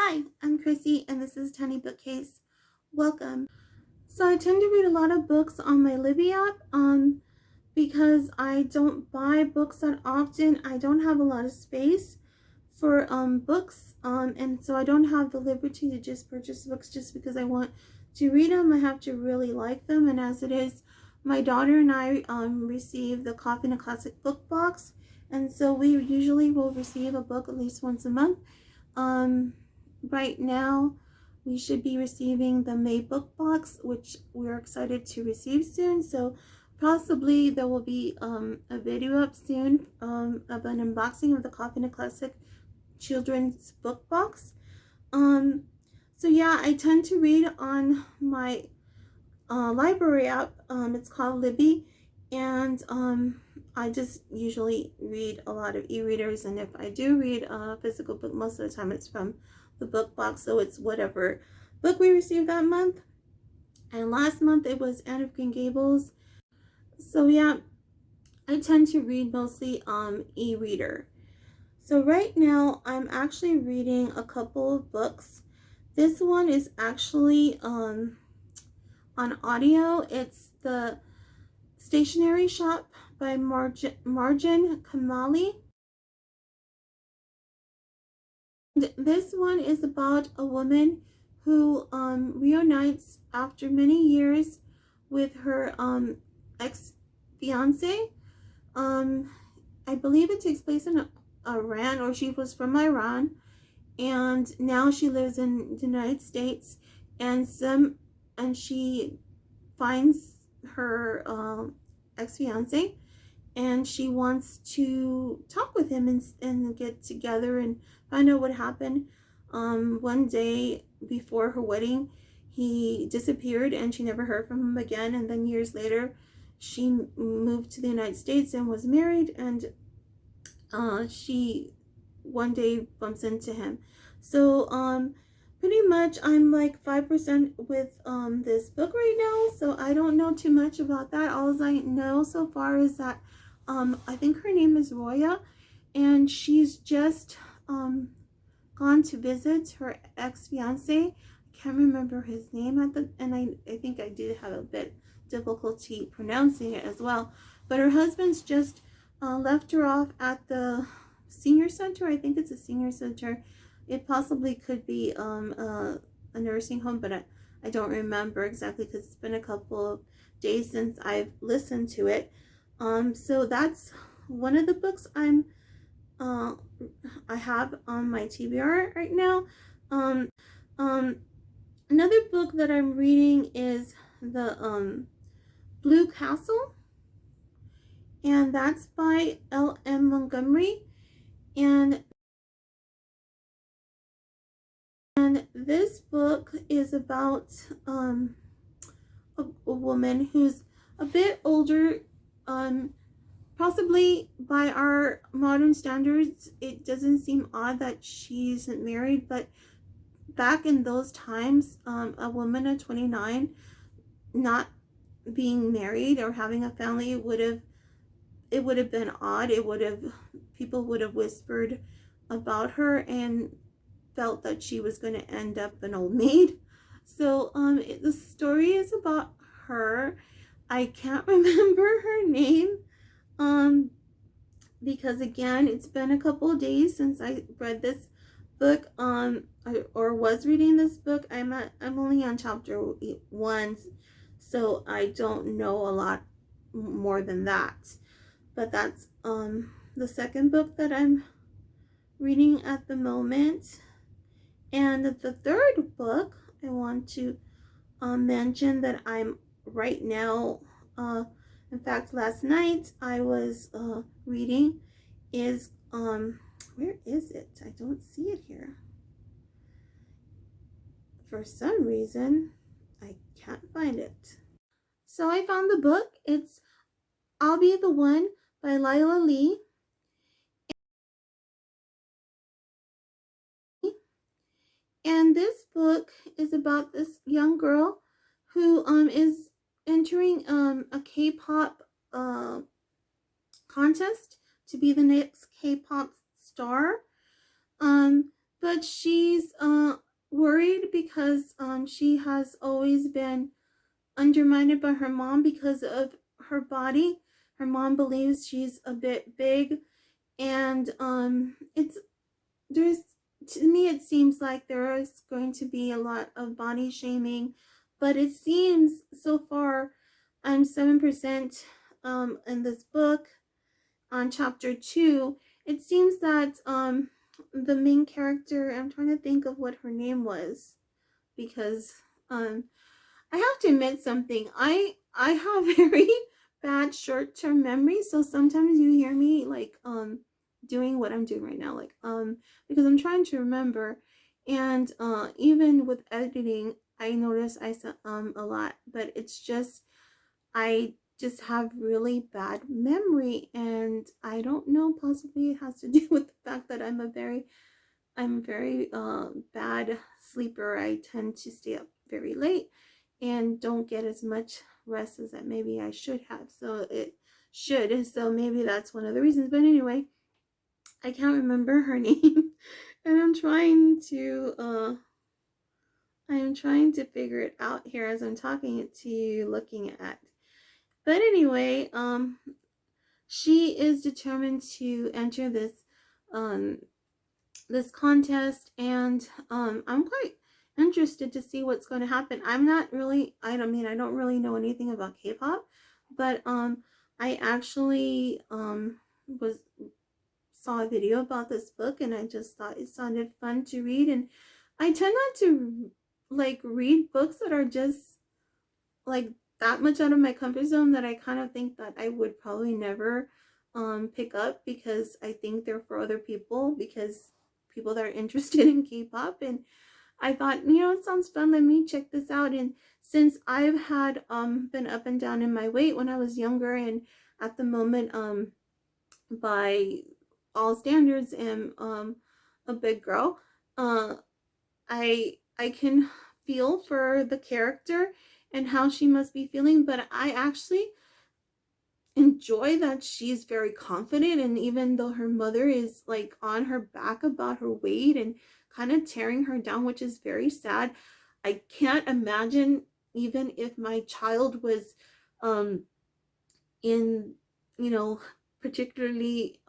Hi, I'm Chrissy and this is Tiny Bookcase. Welcome. So I tend to read a lot of books on my Libby app because I don't buy books that often. I don't have a lot of space for books and so I don't have the liberty to just purchase books just because I want to read them. I have to really like them, and as it is, my daughter and I receive the Coffee and a Classic book box, and so we usually will receive a book at least once a month. Right now, we should be receiving the May book box, which we're excited to receive soon. So possibly there will be a video up soon of an unboxing of the Coffee and a Classic children's book box. So yeah, I tend to read on my library app. It's called Libby, and I just usually read a lot of e-readers, and if I do read a physical book, most of the time it's from the book box, so it's whatever book we received that month. And last month it was Anne of Green Gables. So yeah, I tend to read mostly e-reader. So right now I'm actually reading a couple of books. This one is actually on audio. It's The Stationery Shop by Margin Kamali. This one is about a woman who reunites after many years with her ex-fiance. I believe it takes place in Iran, or she was from Iran, and now she lives in the United States, and she finds her ex-fiance, and she wants to talk with him and get together and find out what happened. One day before her wedding, he disappeared and she never heard from him again, and then years later she moved to the United States and was married, and she one day bumps into him. So pretty much I'm like 5% with this book right now, so I don't know too much about that. All I know so far is that I think her name is Roya, and she's just gone to visit her ex-fiance. I can't remember his name and I think I did have a bit difficulty pronouncing it as well. But her husband's just left her off at the senior center. I think it's a senior center. It possibly could be a nursing home, but I don't remember exactly because it's been a couple of days since I've listened to it. So that's one of the books I have on my TBR right now. Another book that I'm reading is the Blue Castle, and that's by L.M. Montgomery, and this book is about a woman who's a bit older. Possibly by our modern standards, it doesn't seem odd that she isn't married, but back in those times, a woman at 29 not being married or having a family would have been odd. People would have whispered about her and felt that she was going to end up an old maid. So the story is about her. I can't remember her name because again, it's been a couple of days since I read this book or was reading this book. I'm only on chapter 1, so I don't know a lot more than that. But that's the second book that I'm reading at the moment. And the third book I want to mention that I'm right now, in fact, last night I was reading is, where is it? I don't see it here. For some reason, I can't find it. So I found the book. It's I'll Be the One by Lila Lee. And this book is about this young girl who is entering a K-pop contest to be the next K-pop star. but she's worried because she has always been undermined by her mom because of her body. Her mom believes she's a bit big, and it's there's to me it seems like there is going to be a lot of body shaming, but it seems so far I'm 7% in this book on chapter 2. It seems that the main character, I'm trying to think of what her name was, because um I have to admit something. I have very bad short-term memory, so sometimes you hear me like doing what I'm doing right now, like because I'm trying to remember, and even with editing, I notice I said a lot, but it's just I just have really bad memory, and I don't know, possibly it has to do with the fact that I'm very bad sleeper. I tend to stay up very late and don't get as much rest as that maybe I should have. So it should. So maybe that's one of the reasons. But anyway, I can't remember her name, and I am trying to figure it out here as I'm talking it to you, looking at. But anyway, she is determined to enter um this contest, and I'm quite interested to see what's going to happen. I don't really know anything about K-pop, but I actually was saw a video about this book, and I just thought it sounded fun to read. And I tend not to like read books that are just like that much out of my comfort zone, that I kind of think that I would probably never pick up, because I think they're for other people, because people that are interested in K-pop. And I thought, it sounds fun, let me check this out. And since I've had been up and down in my weight when I was younger, and at the moment by all standards am a big girl, uh I can feel for the character and how she must be feeling, but I actually enjoy that she's very confident. And even though her mother is like on her back about her weight and kind of tearing her down, which is very sad, I can't imagine, even if my child was um in, you know, particularly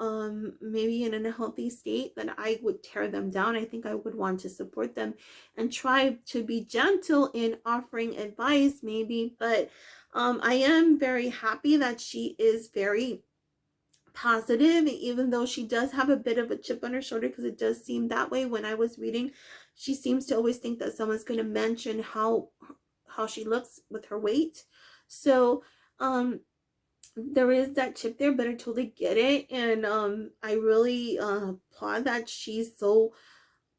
maybe in a healthy state, that I would tear them down. I think I would want to support them and try to be gentle in offering advice maybe, but I am very happy that she is very positive, even though she does have a bit of a chip on her shoulder, because it does seem that way when I was reading. She seems to always think that someone's going to mention how she looks with her weight. So there is that chip there, but I totally get it. And I really applaud that she's so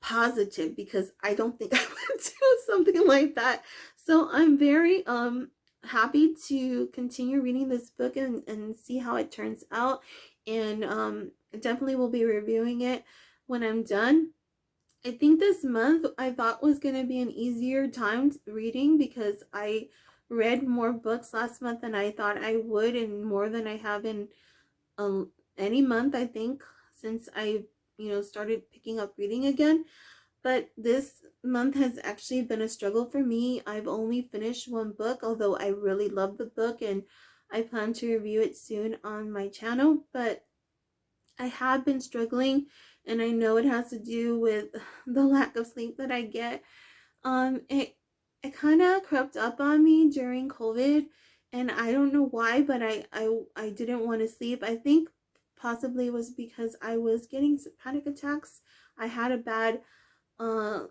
positive, because I don't think I would do something like that. So I'm very happy to continue reading this book and see how it turns out. And definitely will be reviewing it when I'm done. I think this month I thought was going to be an easier time reading, because I read more books last month than I thought I would, and more than I have in any month, I think, since I started picking up reading again. But this month has actually been a struggle for me. I've only finished one book, although I really love the book, and I plan to review it soon on my channel. But I have been struggling, and I know it has to do with the lack of sleep that I get. It kind of crept up on me during COVID, and I don't know why, but I didn't want to sleep. I think possibly it was because I was getting panic attacks. I had a bad uh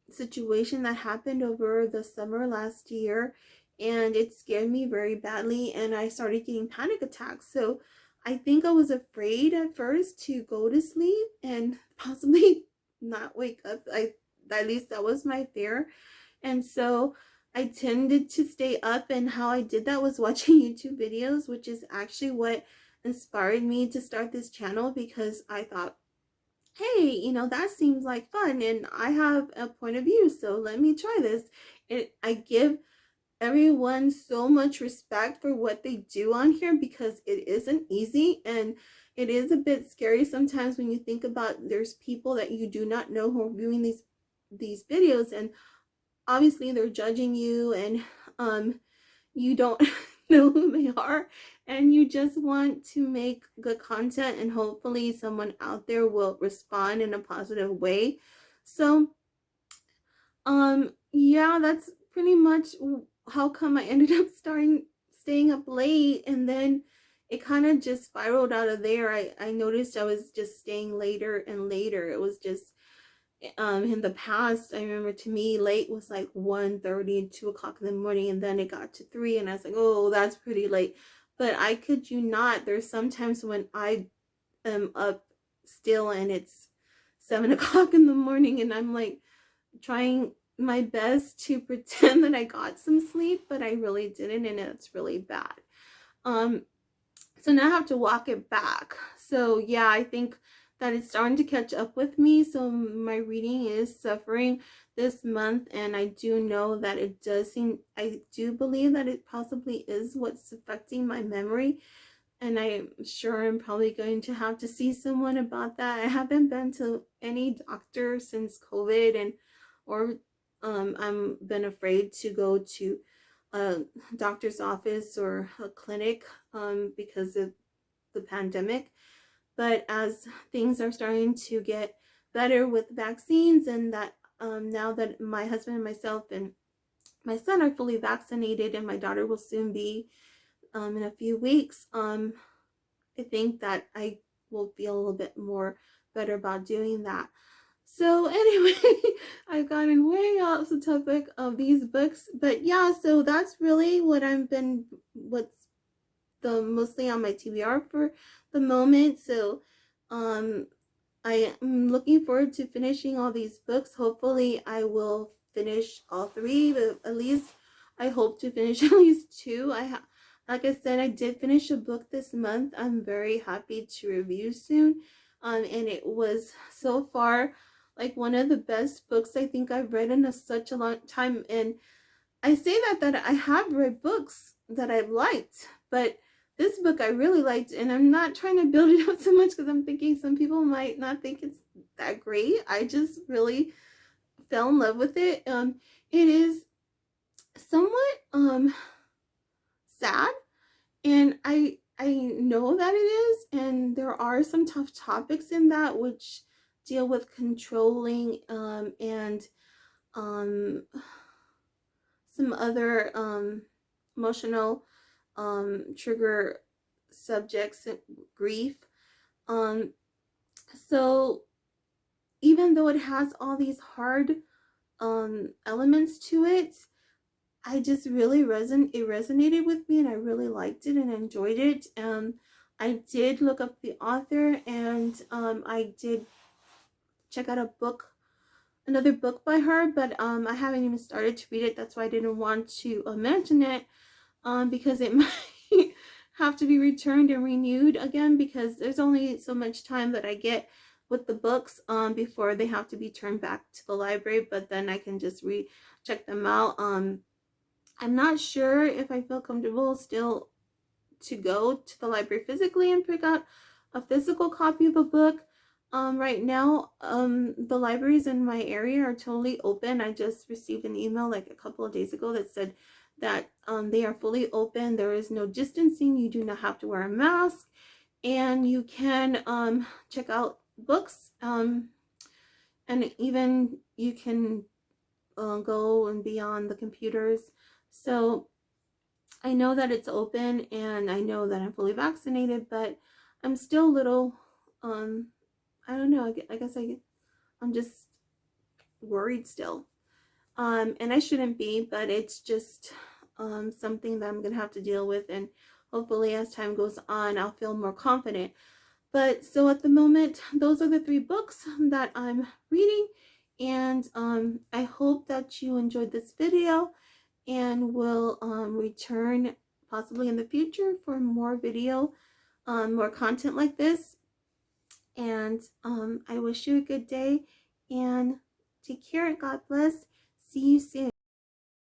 situation that happened over the summer last year, and it scared me very badly, and I started getting panic attacks. So I think I was afraid at first to go to sleep and possibly not wake up. I At least that was my fear. And so I tended to stay up, and how I did that was watching YouTube videos, which is actually what inspired me to start this channel, because I thought, hey, that seems like fun, and I have a point of view, so let me try this. And I give everyone so much respect for what they do on here, because it isn't easy, and it is a bit scary sometimes when you think about there's people that you do not know who are viewing these videos, and obviously they're judging you, and you don't know who they are, and you just want to make good content, and hopefully someone out there will respond in a positive way. So yeah, that's pretty much how come I ended up staying up late, and then it kind of just spiraled out of there. I noticed I was just staying later and later. It was just in the past, I remember, to me late was like 1:30, 2 o'clock in the morning, and then it got to 3, and I was like, oh, that's pretty late. But I kid you not, there's sometimes when I am up still and it's 7 o'clock in the morning, and I'm like trying my best to pretend that I got some sleep, but I really didn't, and it's really bad. So now I have to walk it back. So yeah, I think that it's starting to catch up with me. So my reading is suffering this month, and I do know that it does seem, I do believe that it possibly is what's affecting my memory. And I'm sure I'm probably going to have to see someone about that. I haven't been to any doctor since COVID, and or I'm been afraid to go to a doctor's office or a clinic because of the pandemic. But as things are starting to get better with vaccines, and that now that my husband and myself and my son are fully vaccinated, and my daughter will soon be in a few weeks, I think that I will feel a little bit more better about doing that. So anyway, I've gotten way off the topic of these books, but yeah, so that's really what's the mostly on my TBR for the moment. So I am looking forward to finishing all these books. Hopefully I will finish all 3, but at least I hope to finish at least 2. Like I said, I did finish a book this month. I'm very happy to review soon. And it was so far like one of the best books I think I've read in such a long time. And I say that I have read books that I've liked, but this book I really liked, and I'm not trying to build it up so much because I'm thinking some people might not think it's that great. I just really fell in love with it. It is somewhat sad, and I know that it is, and there are some tough topics in that which deal with controlling and some other emotional trigger subjects, grief. So even though it has all these hard elements to it, I just really resonated with me, and I really liked it and enjoyed it. I did look up the author, and I did check out another book by her, but I haven't even started to read it. That's why I didn't want to mention it, because it might have to be returned and renewed again, because there's only so much time that I get with the books before they have to be turned back to the library, but then I can just check them out. I'm not sure if I feel comfortable still to go to the library physically and pick out a physical copy of a book. Right now, the libraries in my area are totally open. I just received an email like a couple of days ago that said that they are fully open. There is no distancing. You do not have to wear a mask, and you can check out books, and even you can go and be on the computers. So I know that it's open, and I know that I'm fully vaccinated, but I'm still a little I don't know, I guess I'm just worried still. And I shouldn't be, but it's just something that I'm gonna have to deal with, and hopefully as time goes on I'll feel more confident. But so at the moment, those are the 3 books that I'm reading, and I hope that you enjoyed this video, and will return possibly in the future for more video, more content like this. And I wish you a good day, and take care. God bless. See you soon.